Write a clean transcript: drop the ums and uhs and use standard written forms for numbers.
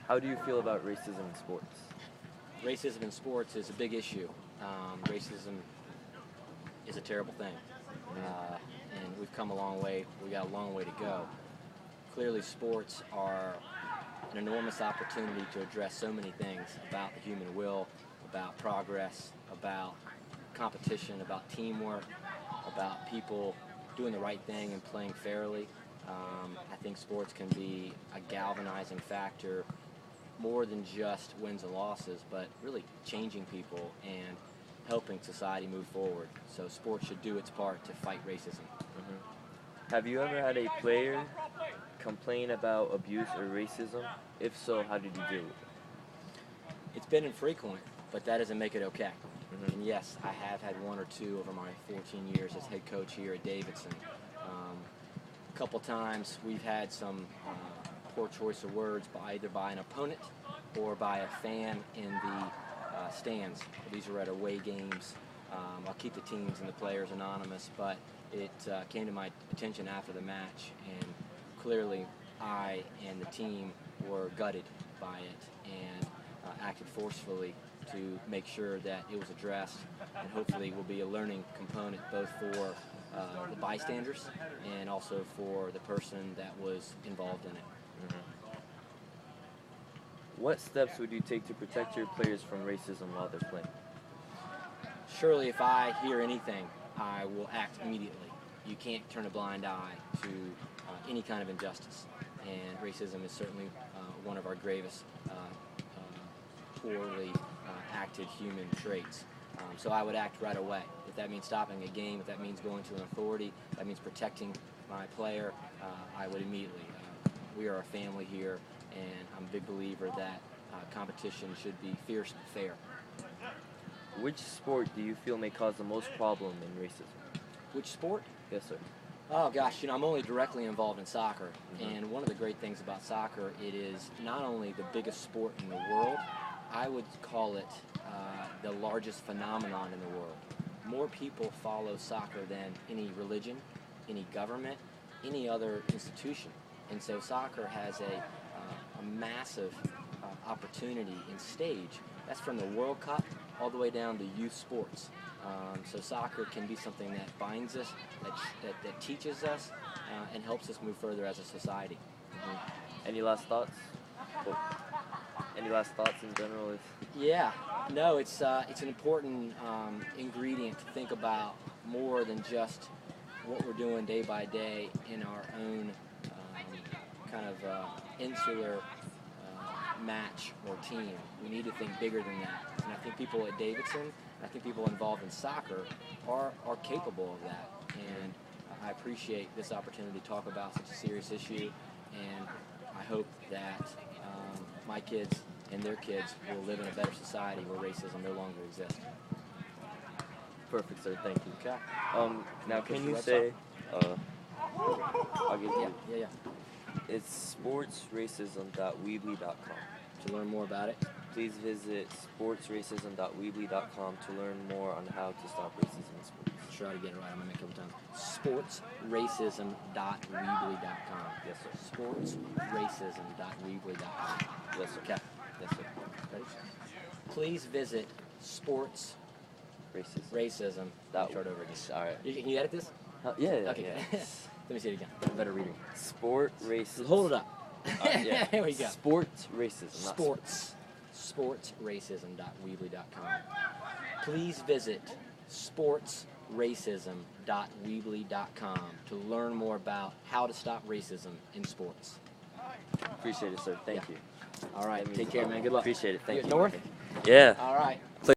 How do you feel about racism in sports? Racism in sports is a big issue. Racism is a terrible thing, and we've come a long way. We got a long way to go. Clearly, sports are an enormous opportunity to address so many things about the human will, about progress, about competition, about teamwork, about people doing the right thing and playing fairly. I think sports can be a galvanizing factor, more than just wins and losses, but really changing people and helping society move forward. So sports should do its part to fight racism. Have you ever had a player complain about abuse or racism? If so, how did you deal with it? It's been infrequent, but that doesn't make it okay. And yes, I have had one or two over my 14 years as head coach here at Davidson. A couple times we've had some poor choice of words either by an opponent or by a fan in the stands. These are at away games. I'll keep the teams and the players anonymous, but it came to my attention after the match, and clearly I and the team were gutted by it and acted forcefully to make sure that it was addressed, and hopefully will be a learning component both for the bystanders and also for the person that was involved in it. What steps would you take to protect your players from racism while they're playing? Surely if I hear anything, I will act immediately. You can't turn a blind eye to any kind of injustice, and racism is certainly one of our gravest poorly acted human traits. So I would act right away. If that means stopping a game, if that means going to an authority, if that means protecting my player, I would immediately. We are a family here, and I'm a big believer that competition should be fierce but fair. Which sport do you feel may cause the most problem in racism? Which sport? Yes, sir. Oh gosh, I'm only directly involved in soccer, and one of the great things about soccer, it is not only the biggest sport in the world, I would call it the largest phenomenon in the world. More people follow soccer than any religion, any government, any other institution, and so soccer has a massive opportunity and stage. That's from the World Cup all the way down to youth sports. So soccer can be something that binds us, that teaches us, and helps us move further as a society. Any last thoughts? Any last thoughts in general? Yeah, no, it's an important ingredient to think about more than just what we're doing day by day in our own kind of insular match or team. We need to think bigger than that. And I think people at Davidson, I think people involved in soccer are capable of that. And I appreciate this opportunity to talk about such a serious issue, and I hope that my kids and their kids will live in a better society where racism no longer exists. Perfect, sir. Thank you. Okay. Now, can you say? I'll give you. Yeah. It's sportsracism.weebly.com. To learn more about it, Please visit sportsracism.weebly.com to learn more on how to stop racism in sports. try to get it right. I'm going to make it a couple times. sportsracism.weebly.com. Yes, sir. sportsracism.weebly.com. Yes, sir. Okay. Yes, sir. Ready? Please visit sportsracism. Start over again. All right. Can you edit this? Yeah. Okay. Yeah. Let me see it again. I'm a better reader. Sport racism. Hold it up. Yeah. There we go. Sports racism. not sportsracism.weebly.com. Please visit sportsracism.weebly.com to learn more about how to stop racism in sports. Appreciate it, sir. Thank you. All right. That means Take a care, lot. man. Good luck. Appreciate it. Thank you. North? Yeah. All right.